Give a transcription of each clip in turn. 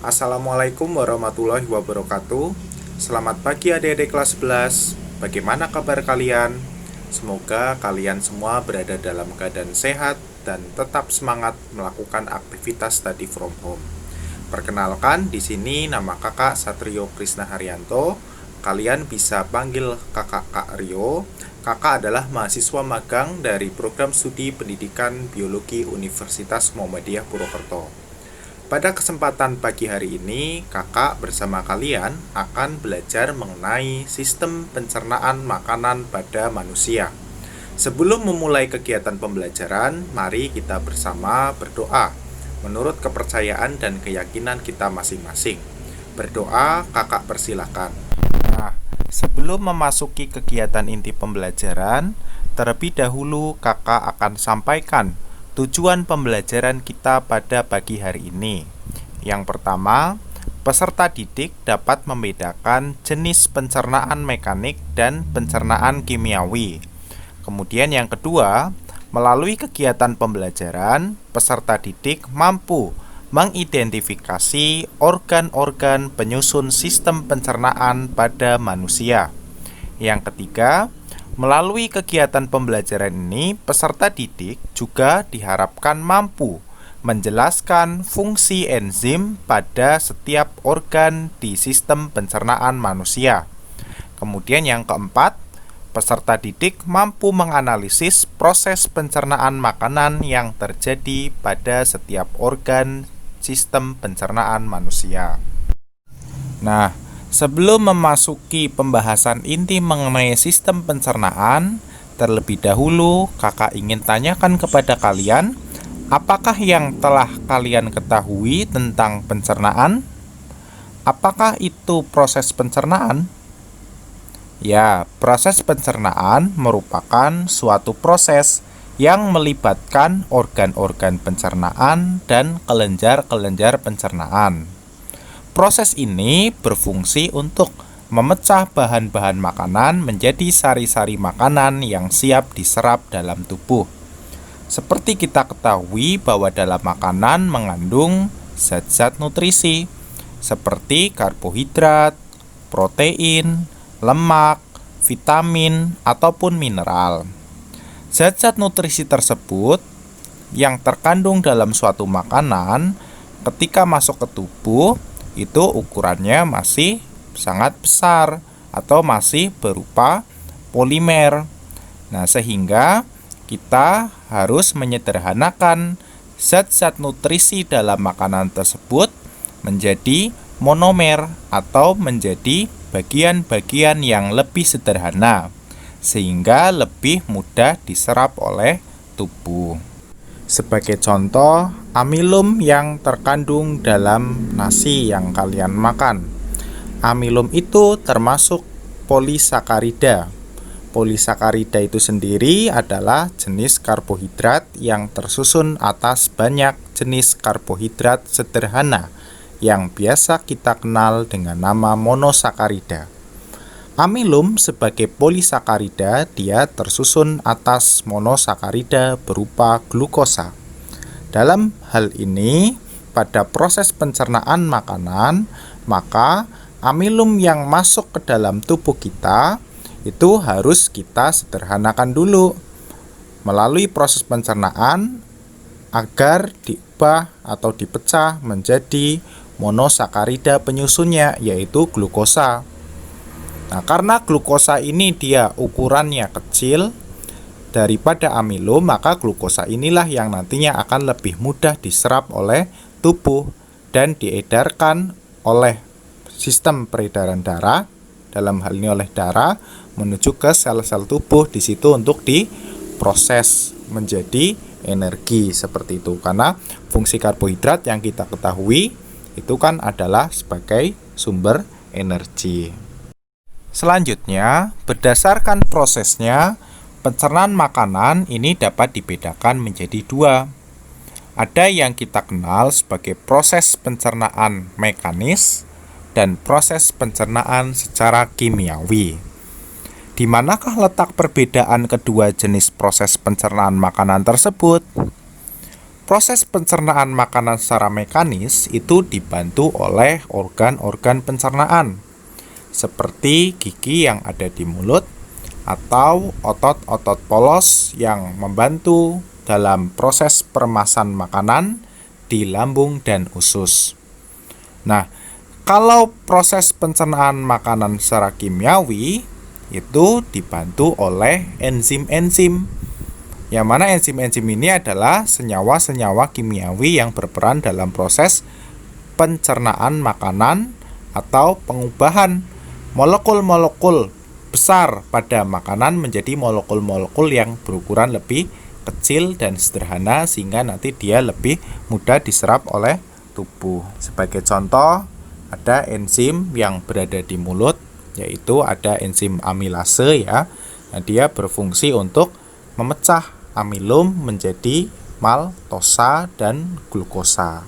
Assalamualaikum warahmatullahi wabarakatuh. Selamat pagi adik-adik kelas 11. Bagaimana kabar kalian? Semoga kalian semua berada dalam keadaan sehat dan tetap semangat melakukan aktivitas study from home. Perkenalkan, di sini nama kakak Satrio Krisna Haryanto. Kalian bisa panggil kakak Kak Rio. Kakak adalah mahasiswa magang dari program studi pendidikan biologi Universitas Muhammadiyah Purwokerto. Pada kesempatan pagi hari ini, kakak bersama kalian akan belajar mengenai sistem pencernaan makanan pada manusia. Sebelum memulai kegiatan pembelajaran, mari kita bersama berdoa menurut kepercayaan dan keyakinan kita masing-masing. Berdoa, kakak persilakan. Nah, sebelum memasuki kegiatan inti pembelajaran, terlebih dahulu kakak akan sampaikan tujuan pembelajaran kita pada pagi hari ini. Yang pertama, peserta didik dapat membedakan jenis pencernaan mekanik dan pencernaan kimiawi. Kemudian yang kedua, melalui kegiatan pembelajaran, peserta didik mampu mengidentifikasi organ-organ penyusun sistem pencernaan pada manusia. Yang ketiga, melalui kegiatan pembelajaran ini, peserta didik juga diharapkan mampu menjelaskan fungsi enzim pada setiap organ di sistem pencernaan manusia. Kemudian yang keempat, peserta didik mampu menganalisis proses pencernaan makanan yang terjadi pada setiap organ sistem pencernaan manusia. Nah, sebelum memasuki pembahasan inti mengenai sistem pencernaan, terlebih dahulu kakak ingin tanyakan kepada kalian, apakah yang telah kalian ketahui tentang pencernaan? Apakah itu proses pencernaan? Ya, proses pencernaan merupakan suatu proses yang melibatkan organ-organ pencernaan dan kelenjar-kelenjar pencernaan. Proses ini berfungsi untuk memecah bahan-bahan makanan menjadi sari-sari makanan yang siap diserap dalam tubuh. Seperti kita ketahui bahwa dalam makanan mengandung zat-zat nutrisi seperti karbohidrat, protein, lemak, vitamin, ataupun mineral. Zat-zat nutrisi tersebut yang terkandung dalam suatu makanan ketika masuk ke tubuh itu ukurannya masih sangat besar atau masih berupa polimer. Nah, sehingga kita harus menyederhanakan zat-zat nutrisi dalam makanan tersebut menjadi monomer atau menjadi bagian-bagian yang lebih sederhana sehingga lebih mudah diserap oleh tubuh. Sebagai contoh, amilum yang terkandung dalam nasi yang kalian makan. Amilum itu termasuk polisakarida. Polisakarida itu sendiri adalah jenis karbohidrat yang tersusun atas banyak jenis karbohidrat sederhana yang biasa kita kenal dengan nama monosakarida. Amilum sebagai polisakarida, dia tersusun atas monosakarida berupa glukosa. Dalam hal ini, pada proses pencernaan makanan, maka amilum yang masuk ke dalam tubuh kita itu harus kita sederhanakan dulu melalui proses pencernaan agar diubah atau dipecah menjadi monosakarida penyusunnya, yaitu glukosa. Nah, karena glukosa ini dia ukurannya kecil daripada amilum, maka glukosa inilah yang nantinya akan lebih mudah diserap oleh tubuh dan diedarkan oleh sistem peredaran darah, dalam hal ini oleh darah, menuju ke sel-sel tubuh di situ untuk diproses menjadi energi seperti itu. Karena fungsi karbohidrat yang kita ketahui itu kan adalah sebagai sumber energi. Selanjutnya, berdasarkan prosesnya, pencernaan makanan ini dapat dibedakan menjadi dua. Ada yang kita kenal sebagai proses pencernaan mekanis dan proses pencernaan secara kimiawi. Di manakah letak perbedaan kedua jenis proses pencernaan makanan tersebut? proses pencernaan makanan secara mekanis itu dibantu oleh organ-organ pencernaan seperti gigi yang ada di mulut atau otot-otot polos yang membantu dalam proses peremasan makanan di lambung dan usus. Nah, kalau proses pencernaan makanan secara kimiawi itu dibantu oleh enzim-enzim. Yang mana enzim-enzim ini adalah senyawa-senyawa kimiawi yang berperan dalam proses pencernaan makanan atau pengubahan molekul-molekul besar pada makanan menjadi molekul-molekul yang berukuran lebih kecil dan sederhana sehingga nanti dia lebih mudah diserap oleh tubuh. Sebagai contoh, ada enzim yang berada di mulut, yaitu ada enzim amilase ya. Nah, dia berfungsi untuk memecah amilum menjadi maltosa dan glukosa.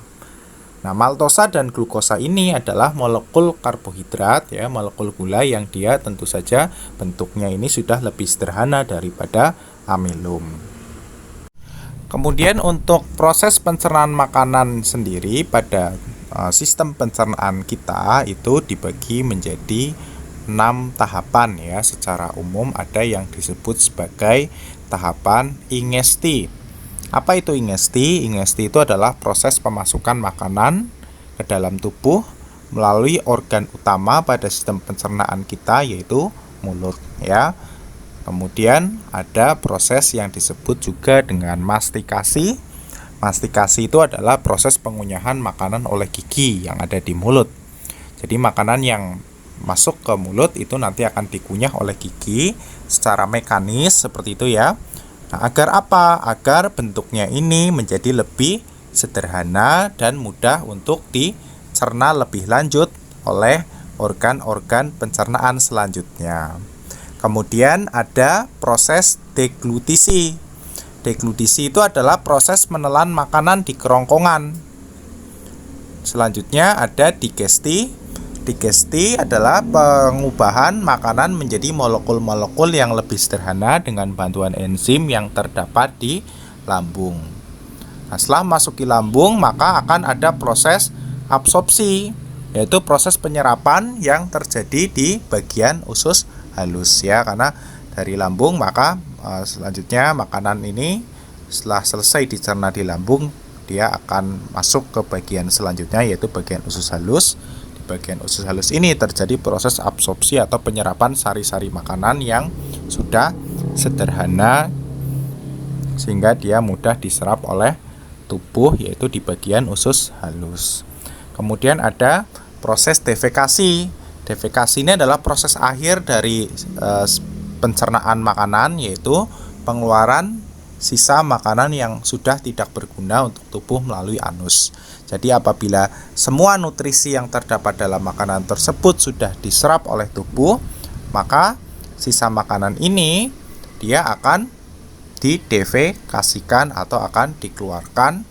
Nah, maltosa dan glukosa ini adalah molekul karbohidrat ya, molekul gula yang dia tentu saja bentuknya ini sudah lebih sederhana daripada amilum. Kemudian untuk proses pencernaan makanan sendiri pada sistem pencernaan kita itu dibagi menjadi 6 tahapan ya. Secara umum ada yang disebut sebagai tahapan ingesti. Apa itu ingesti? Ingesti itu adalah proses pemasukan makanan ke dalam tubuh melalui organ utama pada sistem pencernaan kita, yaitu mulut ya. Kemudian ada proses yang disebut juga dengan mastikasi. Mastikasi itu adalah proses pengunyahan makanan oleh gigi yang ada di mulut. Jadi makanan yang masuk ke mulut itu nanti akan dikunyah oleh gigi secara mekanis seperti itu ya. Nah, agar apa? Agar bentuknya ini menjadi lebih sederhana dan mudah untuk dicerna lebih lanjut oleh organ-organ pencernaan selanjutnya. Kemudian ada proses deglutisi. Deglutisi itu adalah proses menelan makanan di kerongkongan. Selanjutnya ada digesti. Digesti adalah pengubahan makanan menjadi molekul-molekul yang lebih sederhana dengan bantuan enzim yang terdapat di lambung. Nah, setelah masuk ke lambung, maka akan ada proses absorpsi, yaitu proses penyerapan yang terjadi di bagian usus halus ya, karena dari lambung maka selanjutnya makanan ini setelah selesai dicerna di lambung, dia akan masuk ke bagian selanjutnya yaitu bagian usus halus. Bagian usus halus ini terjadi proses absorpsi atau penyerapan sari-sari makanan yang sudah sederhana sehingga dia mudah diserap oleh tubuh yaitu di bagian usus halus. Kemudian ada proses defekasi. Defekasi ini adalah proses akhir dari pencernaan makanan, yaitu pengeluaran sisa makanan yang sudah tidak berguna untuk tubuh melalui anus. Jadi apabila semua nutrisi yang terdapat dalam makanan tersebut sudah diserap oleh tubuh, maka sisa makanan ini dia akan didefekasikan atau akan dikeluarkan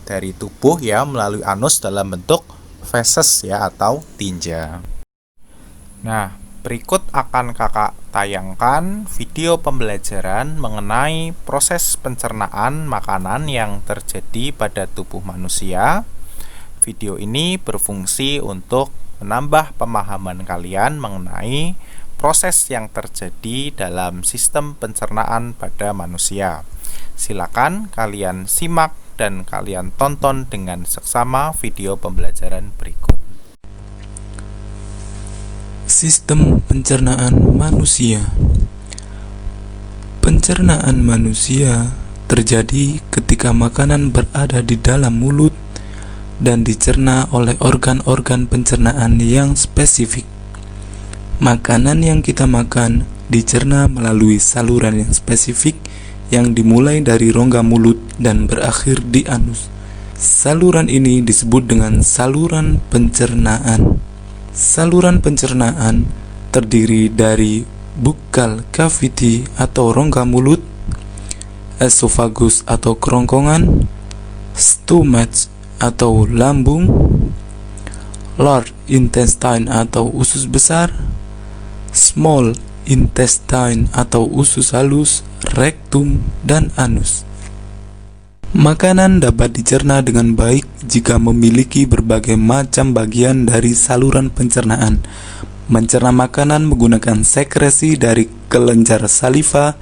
dari tubuh ya melalui anus dalam bentuk feses ya atau tinja. Nah, berikut akan kakak tayangkan video pembelajaran mengenai proses pencernaan makanan yang terjadi pada tubuh manusia. Video ini berfungsi untuk menambah pemahaman kalian mengenai proses yang terjadi dalam sistem pencernaan pada manusia. Silakan kalian simak dan kalian tonton dengan seksama video pembelajaran berikut. Sistem pencernaan manusia. Pencernaan manusia terjadi ketika makanan berada di dalam mulut dan dicerna oleh organ-organ pencernaan yang spesifik. Makanan yang kita makan dicerna melalui saluran yang spesifik yang dimulai dari rongga mulut dan berakhir di anus. Saluran ini disebut dengan saluran pencernaan. Saluran pencernaan terdiri dari buccal cavity atau rongga mulut, esophagus atau kerongkongan, stomach atau lambung, large intestine atau usus besar, small intestine atau usus halus, rektum, dan anus. Makanan dapat dicerna dengan baik jika memiliki berbagai macam bagian dari saluran pencernaan. Mencerna makanan menggunakan sekresi dari kelenjar saliva,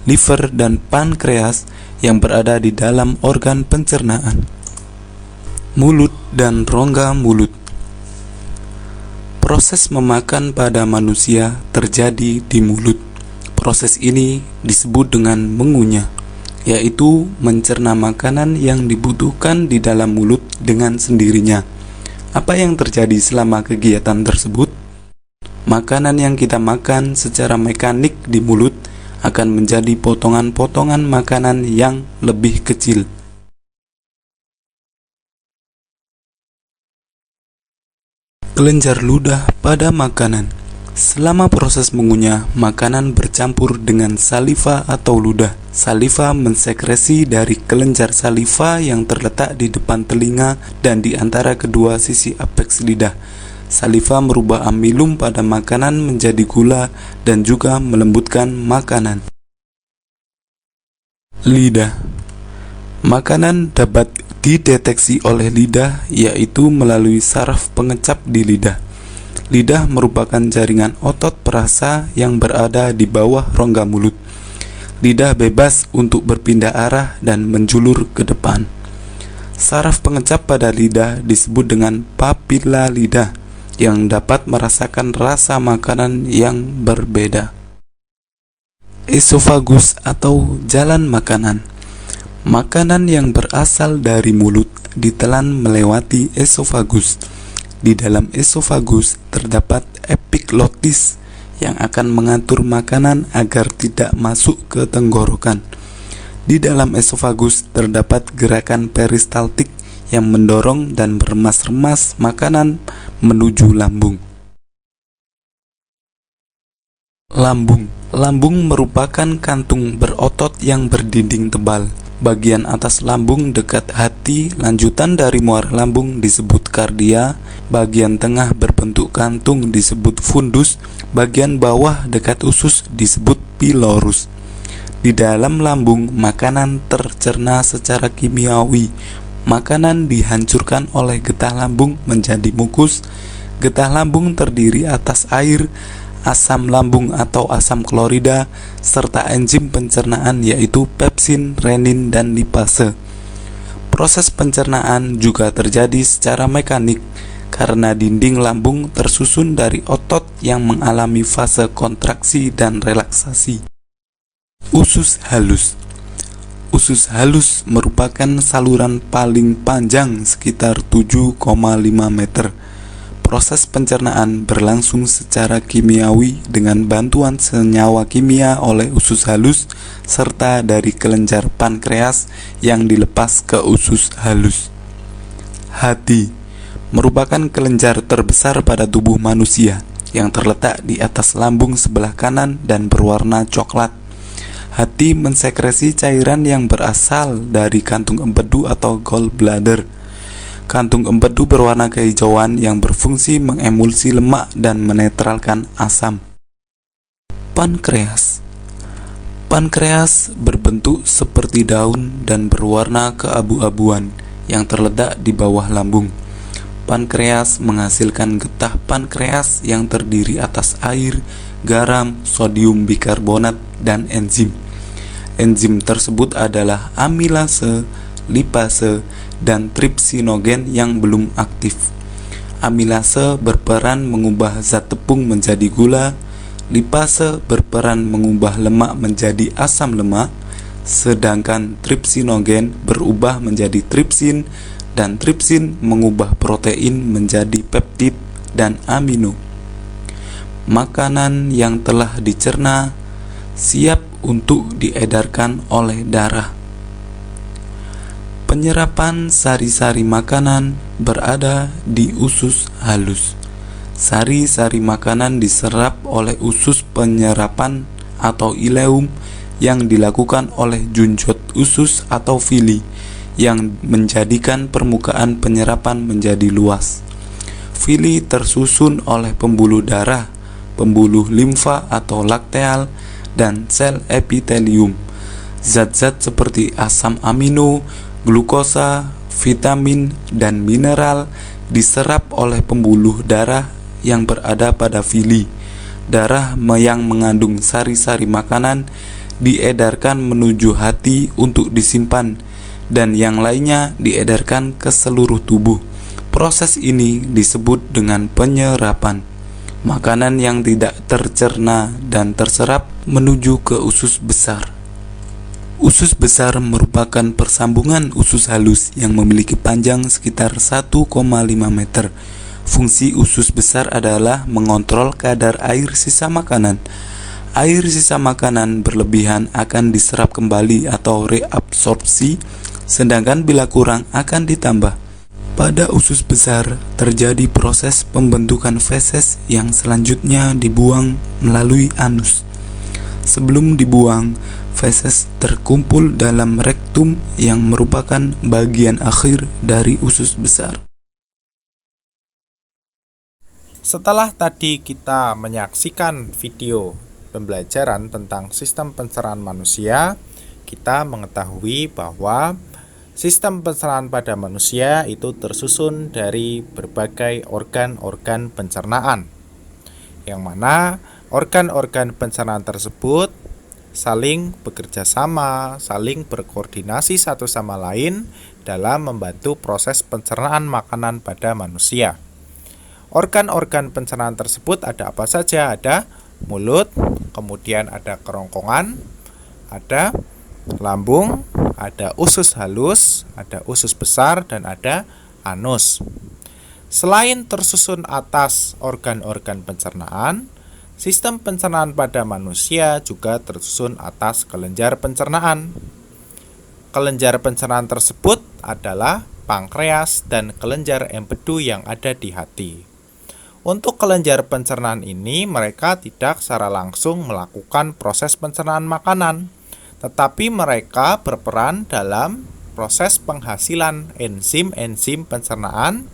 liver, dan pankreas yang berada di dalam organ pencernaan. Mulut dan rongga mulut. Proses memakan pada manusia terjadi di mulut. Proses ini disebut dengan mengunyah, yaitu mencerna makanan yang dibutuhkan di dalam mulut dengan sendirinya. Apa yang terjadi selama kegiatan tersebut? Makanan yang kita makan secara mekanik di mulut akan menjadi potongan-potongan makanan yang lebih kecil. Kelenjar ludah pada makanan. Selama proses mengunyah, makanan bercampur dengan saliva atau ludah. Saliva mensekresi dari kelenjar saliva yang terletak di depan telinga dan di antara kedua sisi apeks lidah. Saliva merubah amilum pada makanan menjadi gula dan juga melembutkan makanan. Lidah. Makanan dapat dideteksi oleh lidah, yaitu melalui saraf pengecap di lidah. Lidah merupakan jaringan otot perasa yang berada di bawah rongga mulut. Lidah bebas untuk berpindah arah dan menjulur ke depan. Saraf pengecap pada lidah disebut dengan papila lidah yang dapat merasakan rasa makanan yang berbeda. Esofagus atau jalan makanan. Makanan yang berasal dari mulut ditelan melewati esofagus. Di dalam esofagus terdapat epiglotis yang akan mengatur makanan agar tidak masuk ke tenggorokan. Di dalam esofagus terdapat gerakan peristaltik yang mendorong dan meremas-remas makanan menuju lambung. Lambung. Lambung merupakan kantung berotot yang berdinding tebal. Bagian atas lambung dekat hati, lanjutan dari muara lambung disebut kardia, bagian tengah berbentuk kantung disebut fundus, bagian bawah dekat usus disebut pilorus. Di dalam lambung, makanan tercerna secara kimiawi. Makanan dihancurkan oleh getah lambung menjadi mukus. Getah lambung terdiri atas air, asam lambung atau asam klorida, serta enzim pencernaan yaitu pepsin, renin, dan lipase. Proses pencernaan juga terjadi secara mekanik karena dinding lambung tersusun dari otot yang mengalami fase kontraksi dan relaksasi. Usus halus. Usus halus merupakan saluran paling panjang sekitar 7,5 meter. Proses pencernaan berlangsung secara kimiawi dengan bantuan senyawa kimia oleh usus halus serta dari kelenjar pankreas yang dilepas ke usus halus. Hati merupakan kelenjar terbesar pada tubuh manusia yang terletak di atas lambung sebelah kanan dan berwarna coklat. Hati mensekresi cairan yang berasal dari kantung empedu atau gallbladder. Kantung empedu berwarna kehijauan yang berfungsi mengemulsi lemak dan menetralkan asam. Pankreas. Pankreas berbentuk seperti daun dan berwarna keabu-abuan yang terletak di bawah lambung. Pankreas menghasilkan getah pankreas yang terdiri atas air, garam, sodium bikarbonat, dan enzim. Enzim tersebut adalah amilase, lipase, dan tripsinogen yang belum aktif. Amilase berperan mengubah zat tepung menjadi gula, lipase berperan mengubah lemak menjadi asam lemak, sedangkan tripsinogen berubah menjadi tripsin, dan tripsin mengubah protein menjadi peptid dan amino. Makanan yang telah dicerna siap untuk diedarkan oleh darah. Penyerapan sari-sari makanan berada di usus halus. Sari-sari makanan diserap oleh usus penyerapan atau ileum yang dilakukan oleh junjot usus atau vili yang menjadikan permukaan penyerapan menjadi luas. Vili tersusun oleh pembuluh darah, pembuluh limfa atau lakteal, dan sel epitelium. Zat-zat seperti asam amino, Glukosa, vitamin, dan mineral diserap oleh pembuluh darah yang berada pada villi. Darah yang mengandung sari-sari makanan diedarkan menuju hati untuk disimpan, dan yang lainnya diedarkan ke seluruh tubuh. Proses ini disebut dengan penyerapan. Makanan yang tidak tercerna dan terserap menuju ke usus besar. Usus besar merupakan persambungan usus halus yang memiliki panjang sekitar 1,5 meter. Fungsi usus besar adalah mengontrol kadar air sisa makanan. Air sisa makanan berlebihan akan diserap kembali atau reabsorpsi, sedangkan bila kurang akan ditambah. Pada usus besar terjadi proses pembentukan feses yang selanjutnya dibuang melalui anus. Sebelum dibuang, feses terkumpul dalam rektum yang merupakan bagian akhir dari usus besar. Setelah tadi kita menyaksikan video pembelajaran tentang sistem pencernaan manusia, kita mengetahui bahwa sistem pencernaan pada manusia itu tersusun dari berbagai organ-organ pencernaan, yang mana organ-organ pencernaan tersebut saling bekerja sama, saling berkoordinasi satu sama lain dalam membantu proses pencernaan makanan pada manusia. Organ-organ pencernaan tersebut ada apa saja? Ada mulut, kemudian ada kerongkongan, ada lambung, ada usus halus, ada usus besar, dan ada anus. Selain tersusun atas organ-organ pencernaan, sistem pencernaan pada manusia juga tersusun atas kelenjar pencernaan. Kelenjar pencernaan tersebut adalah pankreas dan kelenjar empedu yang ada di hati. Untuk kelenjar pencernaan ini, mereka tidak secara langsung melakukan proses pencernaan makanan, tetapi mereka berperan dalam proses penghasilan enzim-enzim pencernaan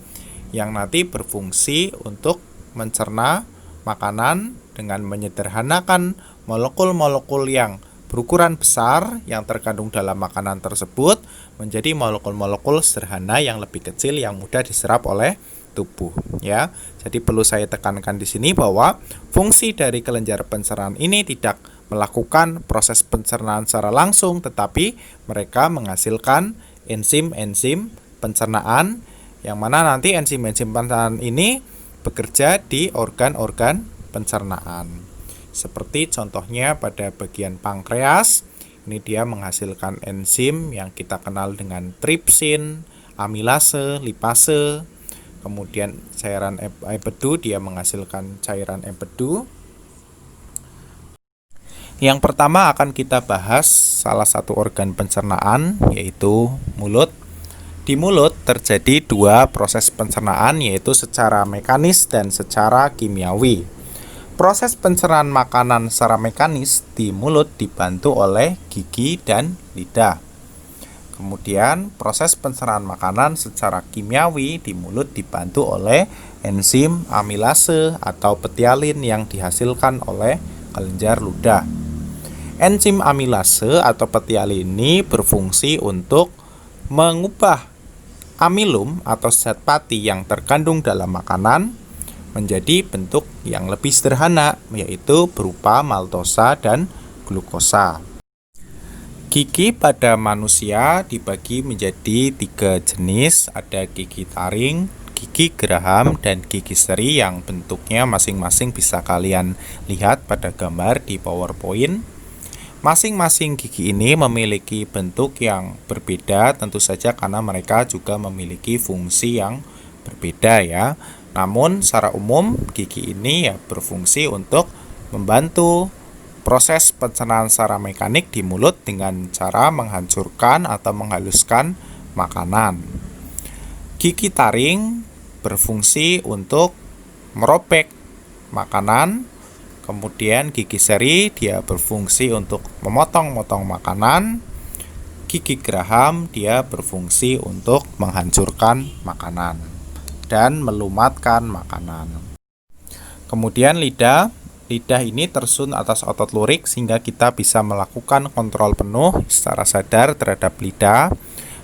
yang nanti berfungsi untuk mencerna makanan dengan menyederhanakan molekul-molekul yang berukuran besar yang terkandung dalam makanan tersebut menjadi molekul-molekul sederhana yang lebih kecil yang mudah diserap oleh tubuh, ya. Jadi perlu saya tekankan di sini bahwa fungsi dari kelenjar pencernaan ini tidak melakukan proses pencernaan secara langsung, tetapi mereka menghasilkan enzim-enzim pencernaan yang mana nanti enzim-enzim pencernaan ini bekerja di organ-organ pencernaan. Seperti contohnya pada bagian pankreas, ini dia menghasilkan enzim yang kita kenal dengan tripsin, amilase, lipase. Kemudian cairan empedu, dia menghasilkan cairan empedu. Yang pertama akan kita bahas salah satu organ pencernaan, yaitu mulut. Di mulut terjadi dua proses pencernaan, yaitu secara mekanis dan secara kimiawi. Proses pencernaan makanan secara mekanis di mulut dibantu oleh gigi dan lidah. Kemudian proses pencernaan makanan secara kimiawi di mulut dibantu oleh enzim amilase atau petialin yang dihasilkan oleh kelenjar ludah. Enzim amilase atau petialin ini berfungsi untuk mengubah amilum atau zat pati yang terkandung dalam makanan menjadi bentuk yang lebih sederhana, yaitu berupa maltosa dan glukosa. Gigi pada manusia dibagi menjadi 3 jenis, ada gigi taring, gigi geraham, dan gigi seri yang bentuknya masing-masing bisa kalian lihat pada gambar di PowerPoint. Masing-masing gigi ini memiliki bentuk yang berbeda, tentu saja karena mereka juga memiliki fungsi yang berbeda, ya. Namun secara umum gigi ini ya berfungsi untuk membantu proses pencernaan secara mekanik di mulut dengan cara menghancurkan atau menghaluskan makanan. Gigi taring berfungsi untuk merobek makanan. Kemudian gigi seri dia berfungsi untuk memotong-motong makanan. Gigi geraham dia berfungsi untuk menghancurkan makanan dan melumatkan makanan. Kemudian lidah ini tersusun atas otot lurik sehingga kita bisa melakukan kontrol penuh secara sadar terhadap lidah.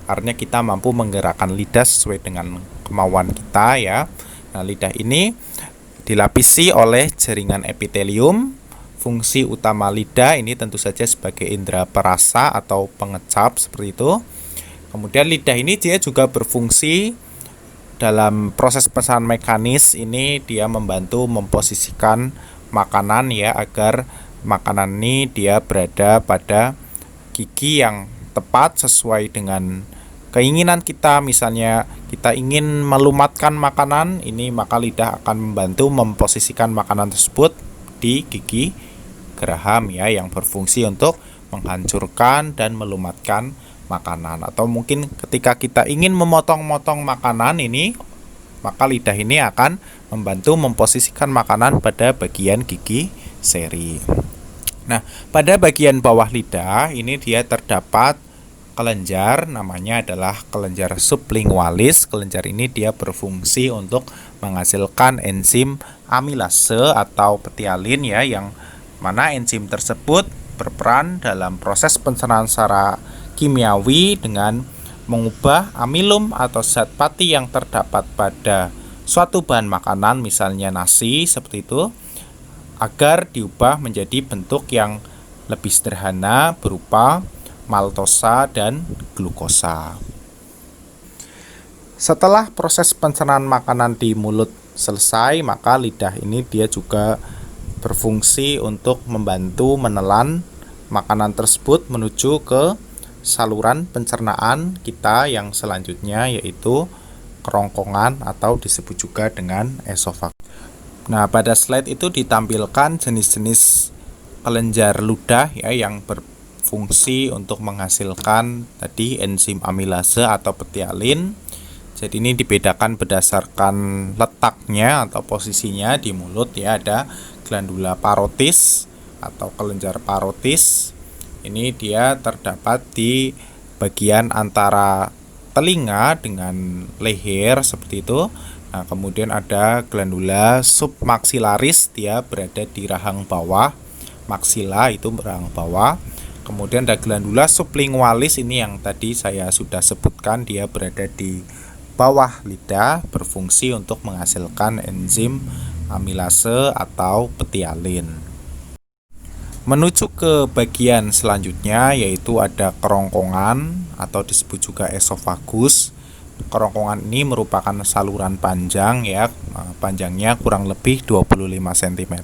Artinya kita mampu menggerakkan lidah sesuai dengan kemauan kita ya. Nah, lidah ini dilapisi oleh jaringan epitelium. Fungsi utama lidah ini tentu saja sebagai indera perasa atau pengecap seperti itu. Kemudian lidah ini dia juga berfungsi dalam proses pencernaan mekanis. Ini dia membantu memposisikan makanan ya, agar makanan ini dia berada pada gigi yang tepat sesuai dengan keinginan kita. Misalnya kita ingin melumatkan makanan ini, maka lidah akan membantu memposisikan makanan tersebut di gigi geraham ya, yang berfungsi untuk menghancurkan dan melumatkan makanan. Atau mungkin ketika kita ingin memotong-motong makanan ini, maka lidah ini akan membantu memposisikan makanan pada bagian gigi seri. Nah, pada bagian bawah lidah ini dia terdapat kelenjar, namanya adalah kelenjar sublingualis. Kelenjar ini dia berfungsi untuk menghasilkan enzim amilase atau petialin ya, yang mana enzim tersebut berperan dalam proses pencernaan secara kimiawi dengan mengubah amilum atau zat pati yang terdapat pada suatu bahan makanan, misalnya nasi seperti itu, agar diubah menjadi bentuk yang lebih sederhana berupa maltosa dan glukosa. Setelah proses pencernaan makanan di mulut selesai, maka lidah ini dia juga berfungsi untuk membantu menelan makanan tersebut menuju ke saluran pencernaan kita yang selanjutnya, yaitu kerongkongan atau disebut juga dengan esofagus. Nah, pada slide itu ditampilkan jenis-jenis kelenjar ludah ya, yang berfungsi untuk menghasilkan tadi enzim amilase atau petialin. Jadi ini dibedakan berdasarkan letaknya atau posisinya di mulut ya. Ada glandula parotis atau kelenjar parotis. Ini dia terdapat di bagian antara telinga dengan leher seperti itu. Nah, kemudian ada glandula submaxillaris, dia berada di rahang bawah. Maksila itu rahang bawah. Kemudian ada glandula sublingualis, ini yang tadi saya sudah sebutkan, dia berada di bawah lidah, berfungsi untuk menghasilkan enzim amilase atau petialin. Menuju ke bagian selanjutnya, yaitu ada kerongkongan atau disebut juga esofagus. Kerongkongan ini merupakan saluran panjang ya, panjangnya kurang lebih 25 cm,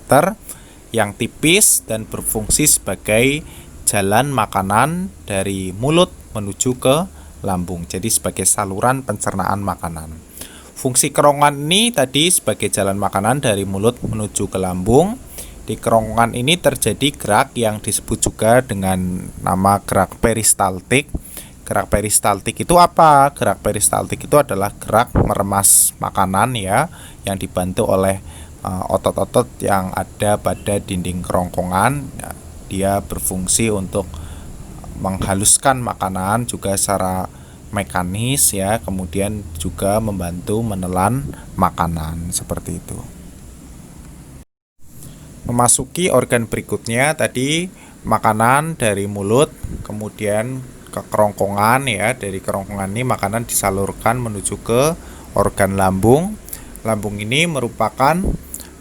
yang tipis dan berfungsi sebagai jalan makanan dari mulut menuju ke lambung. Jadi sebagai saluran pencernaan makanan. Fungsi kerongkongan ini tadi sebagai jalan makanan dari mulut menuju ke lambung. Di kerongkongan ini terjadi gerak yang disebut juga dengan nama gerak peristaltik. Gerak peristaltik itu apa? Gerak peristaltik itu adalah gerak meremas makanan ya, yang dibantu oleh otot-otot yang ada pada dinding kerongkongan. Dia berfungsi untuk menghaluskan makanan juga secara mekanis ya, kemudian juga membantu menelan makanan seperti itu. Memasuki organ berikutnya, tadi makanan dari mulut kemudian ke kerongkongan ya. Dari kerongkongan ini makanan disalurkan menuju ke organ lambung. Lambung ini merupakan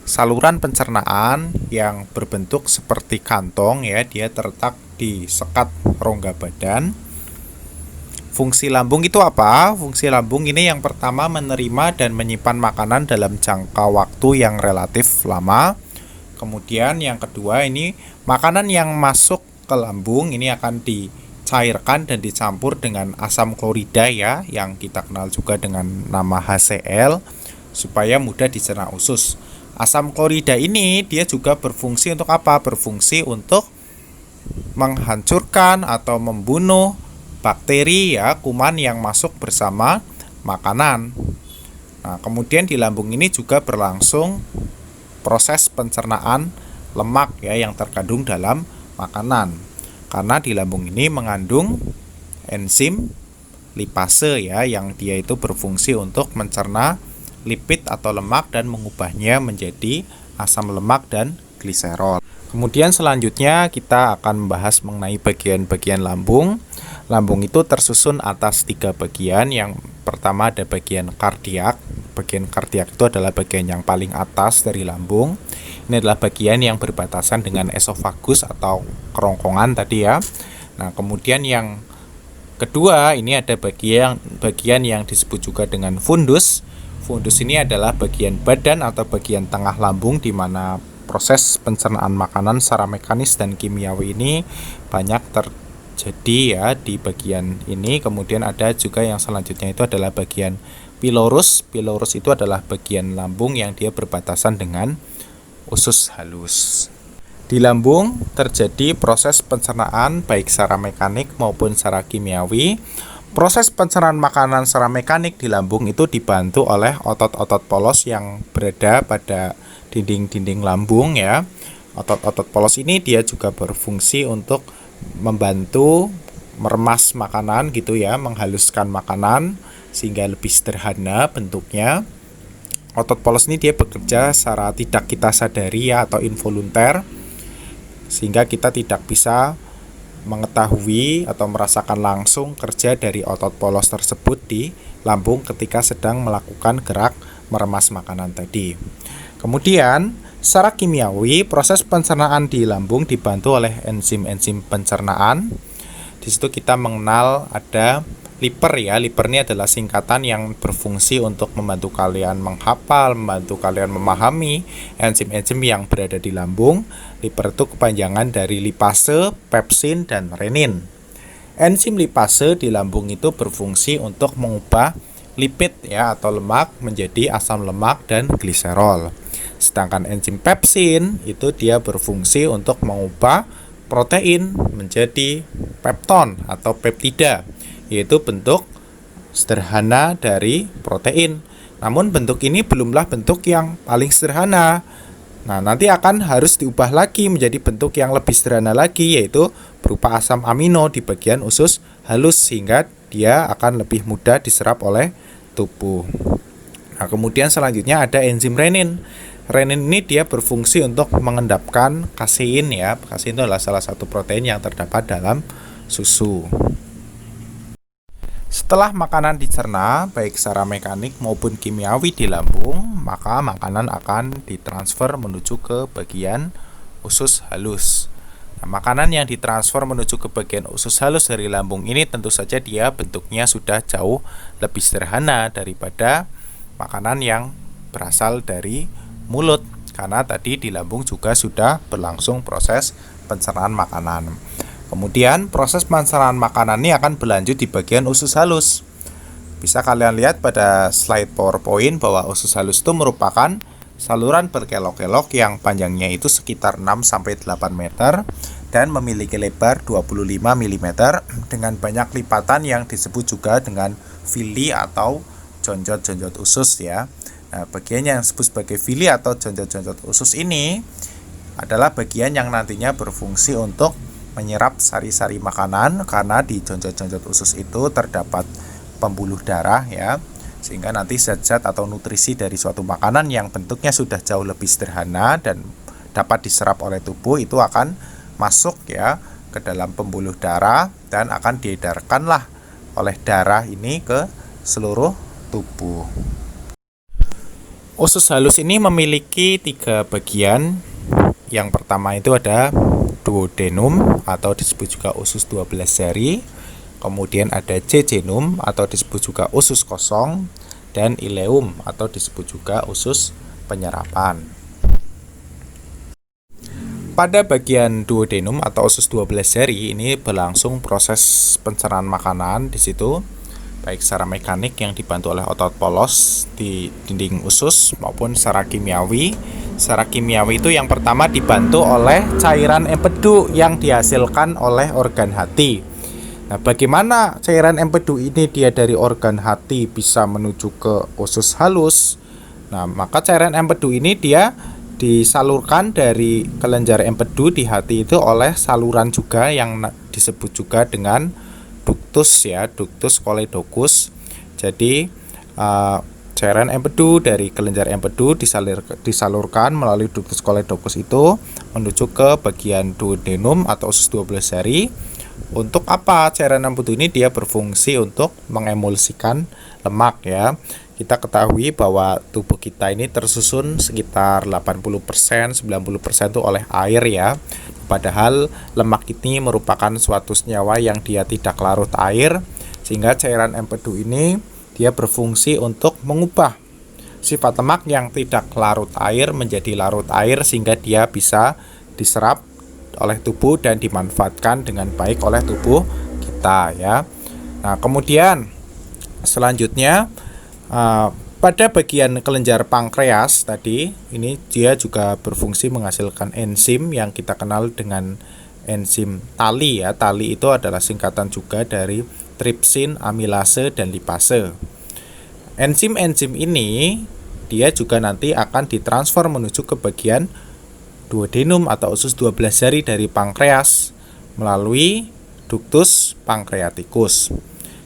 saluran pencernaan yang berbentuk seperti kantong ya, dia terletak di sekat rongga badan. Fungsi lambung itu apa? Fungsi lambung ini yang pertama menerima dan menyimpan makanan dalam jangka waktu yang relatif lama. Kemudian yang kedua ini makanan yang masuk ke lambung ini akan dicairkan dan dicampur dengan asam klorida ya, yang kita kenal juga dengan nama HCl, supaya mudah dicerna usus. Asam klorida ini dia juga berfungsi untuk apa? Berfungsi untuk menghancurkan atau membunuh bakteri ya, kuman yang masuk bersama makanan. Nah, kemudian di lambung ini juga berlangsung proses pencernaan lemak ya, yang terkandung dalam makanan. Karena di lambung ini mengandung enzim lipase ya, yang dia itu berfungsi untuk mencerna lipid atau lemak dan mengubahnya menjadi asam lemak dan gliserol. Kemudian selanjutnya kita akan membahas mengenai bagian-bagian lambung. Lambung itu tersusun atas 3 bagian. Yang pertama ada bagian kardiak. Bagian kardiak itu adalah bagian yang paling atas dari lambung. Ini adalah bagian yang berbatasan dengan esofagus atau kerongkongan tadi ya. Nah, kemudian yang kedua ini ada bagian yang disebut juga dengan fundus. Fundus ini adalah bagian badan atau bagian tengah lambung di mana proses pencernaan makanan secara mekanis dan kimiawi ini banyak terjadi ya di bagian ini. Kemudian ada juga yang selanjutnya itu adalah bagian pilorus. Pilorus itu adalah bagian lambung yang dia berbatasan dengan usus halus. Di lambung terjadi proses pencernaan baik secara mekanik maupun secara kimiawi. Proses pencernaan makanan secara mekanik di lambung itu dibantu oleh otot-otot polos yang berada pada dinding-dinding lambung ya. Otot-otot polos ini dia juga berfungsi untuk membantu meremas makanan gitu ya, menghaluskan makanan sehingga lebih sederhana bentuknya. Otot polos ini dia bekerja secara tidak kita sadari ya atau involunter, sehingga kita tidak bisa mengetahui atau merasakan langsung kerja dari otot polos tersebut di lambung ketika sedang melakukan gerak meremas makanan tadi. Kemudian, secara kimiawi, proses pencernaan di lambung dibantu oleh enzim-enzim pencernaan. Di situ kita mengenal ada liper ya. Liper ini adalah singkatan yang berfungsi untuk membantu kalian menghafal, membantu kalian memahami enzim-enzim yang berada di lambung. Liper itu kepanjangan dari lipase, pepsin, dan renin. Enzim lipase di lambung itu berfungsi untuk mengubah lipid ya atau lemak menjadi asam lemak dan gliserol. Sedangkan enzim pepsin itu dia berfungsi untuk mengubah protein menjadi pepton atau peptida, yaitu bentuk sederhana dari protein. Namun bentuk ini belumlah bentuk yang paling sederhana. Nah, nanti akan harus diubah lagi menjadi bentuk yang lebih sederhana lagi, yaitu berupa asam amino di bagian usus halus sehingga dia akan lebih mudah diserap oleh tubuh. Nah, kemudian selanjutnya ada enzim renin. Renin ini dia berfungsi untuk mengendapkan kasein ya. Kasein itu adalah salah satu protein yang terdapat dalam susu. Setelah makanan dicerna, baik secara mekanik maupun kimiawi di lambung, maka makanan akan ditransfer menuju ke bagian usus halus. Nah, makanan yang ditransfer menuju ke bagian usus halus dari lambung ini tentu saja dia bentuknya sudah jauh lebih sederhana daripada makanan yang berasal dari mulut, karena tadi di lambung juga sudah berlangsung proses pencernaan makanan. Kemudian proses pencernaan makanan ini akan berlanjut di bagian usus halus. Bisa kalian lihat pada slide PowerPoint bahwa usus halus itu merupakan saluran berkelok-kelok yang panjangnya itu sekitar 6-8 meter dan memiliki lebar 25 mm dengan banyak lipatan yang disebut juga dengan villi atau jonjot-jonjot usus ya. Nah, bagian yang disebut sebagai villi atau jonjot-jonjot usus ini adalah bagian yang nantinya berfungsi untuk menyerap sari-sari makanan, karena di jonjot-jonjot usus itu terdapat pembuluh darah ya, sehingga nanti zat-zat atau nutrisi dari suatu makanan yang bentuknya sudah jauh lebih sederhana dan dapat diserap oleh tubuh itu akan masuk ya ke dalam pembuluh darah dan akan diedarkanlah oleh darah ini ke seluruh tubuh. Usus halus ini memiliki 3 bagian. Yang pertama itu ada duodenum atau disebut juga usus 12 jari. Kemudian ada jejunum atau disebut juga usus kosong, dan ileum atau disebut juga usus penyerapan. Pada bagian duodenum atau usus 12 jari ini berlangsung proses pencernaan makanan di situ, baik secara mekanik yang dibantu oleh otot polos di dinding usus maupun secara kimiawi. Secara kimiawi itu yang pertama dibantu oleh cairan empedu yang dihasilkan oleh organ hati. Nah, bagaimana cairan empedu ini dia dari organ hati bisa menuju ke usus halus? Nah, maka cairan empedu ini dia disalurkan dari kelenjar empedu di hati itu oleh saluran juga yang disebut juga dengan ductus ya, ductus choledochus. Jadi cairan empedu dari kelenjar empedu disalurkan melalui ductus choledochus itu menuju ke bagian duodenum atau usus 12 jari. Untuk apa cairan empedu ini? Dia berfungsi untuk mengemulsikan lemak ya. Kita ketahui bahwa tubuh kita ini tersusun sekitar 80%, 90% itu oleh air ya. Padahal lemak ini merupakan suatu senyawa yang dia tidak larut air, sehingga cairan empedu ini dia berfungsi untuk mengubah sifat lemak yang tidak larut air menjadi larut air, sehingga dia bisa diserap oleh tubuh dan dimanfaatkan dengan baik oleh tubuh kita ya. Nah, kemudian selanjutnya pada bagian kelenjar pankreas tadi, ini dia juga berfungsi menghasilkan enzim yang kita kenal dengan enzim tali ya. Tali itu adalah singkatan juga dari tripsin, amilase, dan lipase. Enzim-enzim ini dia juga nanti akan ditransfer menuju ke bagian duodenum atau usus 12 jari dari pankreas melalui ductus pancreaticus.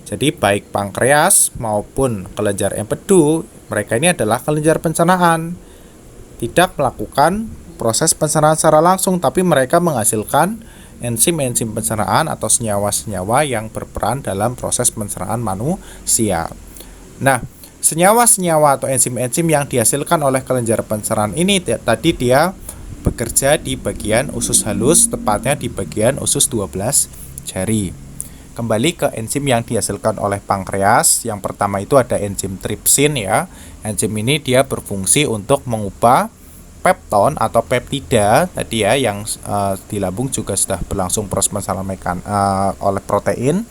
Jadi baik pankreas maupun kelenjar empedu, mereka ini adalah kelenjar pencernaan. Tidak melakukan proses pencernaan secara langsung, tapi mereka menghasilkan enzim-enzim pencernaan atau senyawa-senyawa yang berperan dalam proses pencernaan manusia. Nah, senyawa-senyawa atau enzim-enzim yang dihasilkan oleh kelenjar pencernaan ini tadi dia bekerja di bagian usus halus, tepatnya di bagian usus 12 jari. Kembali ke enzim yang dihasilkan oleh pankreas, yang pertama itu ada enzim tripsin ya. Enzim ini dia berfungsi untuk mengubah pepton atau peptida tadi ya, yang di lambung juga sudah berlangsung proses pencernaan oleh protein,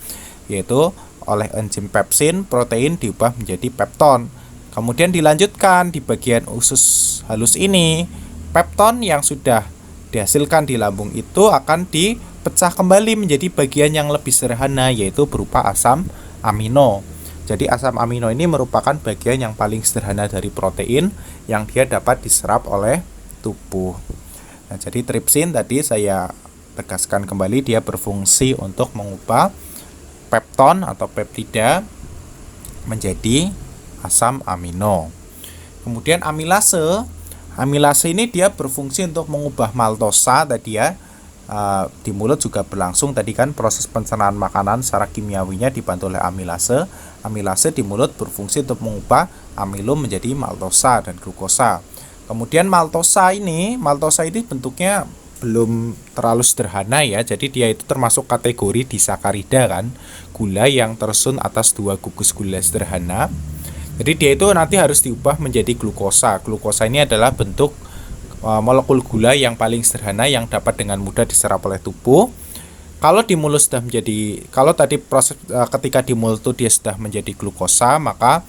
yaitu oleh enzim pepsin, protein diubah menjadi pepton. Kemudian dilanjutkan di bagian usus halus ini, pepton yang sudah dihasilkan di lambung itu akan dipecah kembali menjadi bagian yang lebih sederhana, yaitu berupa asam amino. Jadi asam amino ini merupakan bagian yang paling sederhana dari protein yang dia dapat diserap oleh tubuh. Nah, jadi tripsin tadi saya tegaskan kembali, dia berfungsi untuk mengubah pepton atau peptida menjadi asam amino. Kemudian amilase ini dia berfungsi untuk mengubah maltosa tadi ya. Di mulut juga berlangsung tadi kan proses pencernaan makanan secara kimiawinya dibantu oleh amilase. Amilase di mulut berfungsi untuk mengubah amilum menjadi maltosa dan glukosa. Kemudian maltosa ini bentuknya belum terlalu sederhana ya. Jadi dia itu termasuk kategori disakarida kan, gula yang tersusun atas 2 gugus gula sederhana. Jadi dia itu nanti harus diubah menjadi glukosa. Glukosa ini adalah bentuk molekul gula yang paling sederhana yang dapat dengan mudah diserap oleh tubuh. Kalau di mulut sudah menjadi, kalau tadi proses ketika di mulut itu dia sudah menjadi glukosa, maka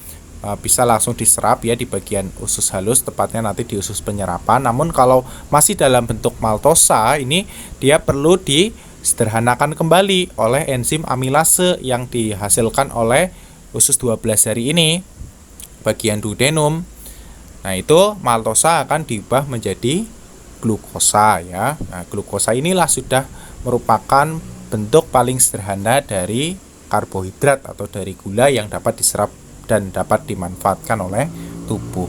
bisa langsung diserap ya di bagian usus halus, tepatnya nanti di usus penyerapan. Namun kalau masih dalam bentuk maltosa, ini dia perlu disederhanakan kembali oleh enzim amilase yang dihasilkan oleh usus 12 jari ini, bagian duodenum. Nah, itu maltosa akan diubah menjadi glukosa ya. Nah, glukosa inilah sudah merupakan bentuk paling sederhana dari karbohidrat atau dari gula yang dapat diserap dan dapat dimanfaatkan oleh tubuh.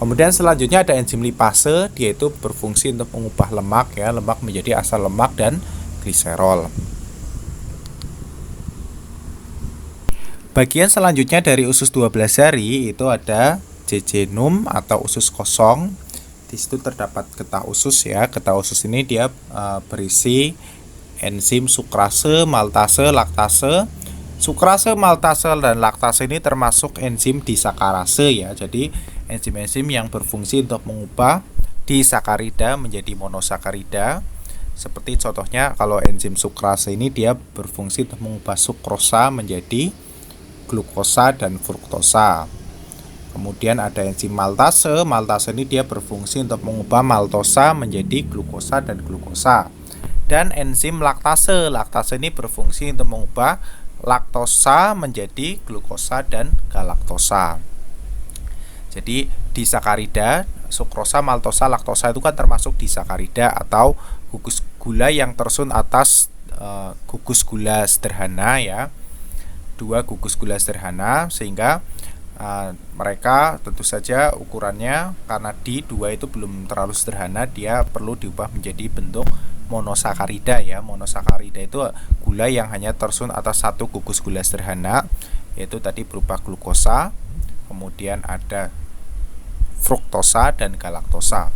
Kemudian selanjutnya ada enzim lipase, dia itu berfungsi untuk mengubah lemak ya, lemak menjadi asam lemak dan gliserol. Bagian selanjutnya dari usus 12 jari itu ada jejunum atau usus kosong. Di situ terdapat getah usus ya. Getah usus ini dia berisi enzim sukrase, maltase, laktase. Sukrase, maltase, dan laktase ini termasuk enzim disakarase ya. Jadi enzim-enzim yang berfungsi untuk mengubah disakarida menjadi monosakarida. Seperti contohnya kalau enzim sukrase ini dia berfungsi untuk mengubah sukrosa menjadi glukosa dan fruktosa. Kemudian ada enzim maltase. Maltase ini dia berfungsi untuk mengubah maltosa menjadi glukosa dan glukosa. Dan enzim laktase. Laktase ini berfungsi untuk mengubah laktosa menjadi glukosa dan galaktosa. Jadi disakarida, sukrosa, maltosa, laktosa itu kan termasuk disakarida atau gugus gula yang tersusun atas gugus gula sederhana ya. 2 gugus gula sederhana, sehingga mereka tentu saja ukurannya karena di 2 itu belum terlalu sederhana, dia perlu diubah menjadi bentuk monosakarida ya. Monosakarida itu gula yang hanya tersusun atas satu gugus gula sederhana, yaitu tadi berupa glukosa, kemudian ada fruktosa dan galaktosa.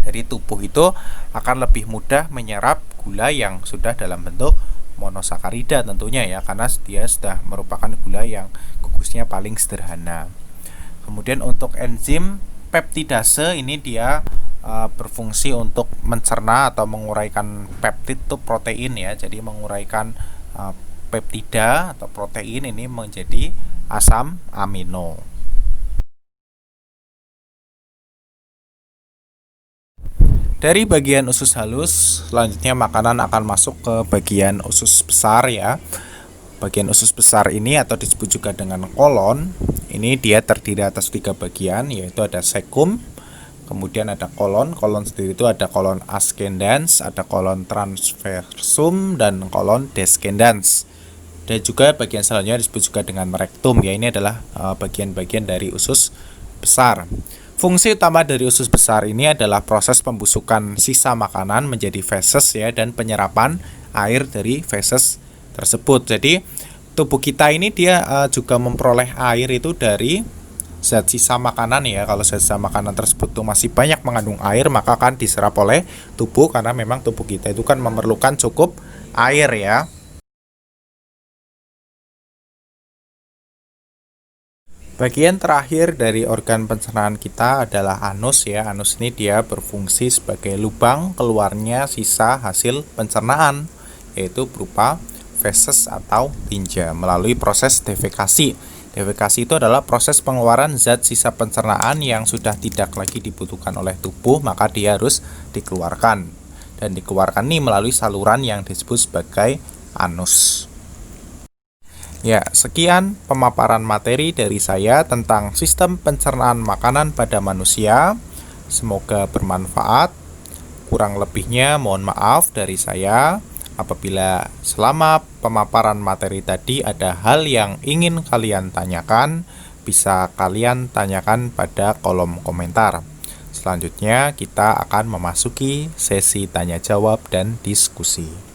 Jadi tubuh itu akan lebih mudah menyerap gula yang sudah dalam bentuk monosakarida tentunya ya, karena dia sudah merupakan gula yang gugusnya paling sederhana. Kemudian untuk enzim peptidase ini dia berfungsi untuk mencerna atau menguraikan peptid itu protein ya. Jadi menguraikan peptida atau protein ini menjadi asam amino. Dari bagian usus halus, selanjutnya makanan akan masuk ke bagian usus besar ya. Bagian usus besar ini atau disebut juga dengan kolon, ini dia terdiri atas 3 bagian, yaitu ada sekum, kemudian ada kolon. Kolon sendiri itu ada kolon ascendens, ada kolon transversum, dan kolon descendens. Dan juga bagian selanjutnya disebut juga dengan rektum ya. Ini adalah bagian-bagian dari usus besar. Fungsi utama dari usus besar ini adalah proses pembusukan sisa makanan menjadi feses ya, dan penyerapan air dari feses tersebut. Jadi tubuh kita ini dia juga memperoleh air itu dari zat sisa makanan ya. Kalau zat sisa makanan tersebut tuh masih banyak mengandung air, maka akan diserap oleh tubuh, karena memang tubuh kita itu kan memerlukan cukup air ya. Bagian terakhir dari organ pencernaan kita adalah anus ya. Anus ini dia berfungsi sebagai lubang keluarnya sisa hasil pencernaan, yaitu berupa feses atau tinja melalui proses defekasi. Defekasi itu adalah proses pengeluaran zat sisa pencernaan yang sudah tidak lagi dibutuhkan oleh tubuh, maka dia harus dikeluarkan. Dan dikeluarkan ini melalui saluran yang disebut sebagai anus. Ya, sekian pemaparan materi dari saya tentang sistem pencernaan makanan pada manusia. Semoga bermanfaat. Kurang lebihnya mohon maaf dari saya. Apabila selama pemaparan materi tadi ada hal yang ingin kalian tanyakan, bisa kalian tanyakan pada kolom komentar. Selanjutnya kita akan memasuki sesi tanya jawab dan diskusi.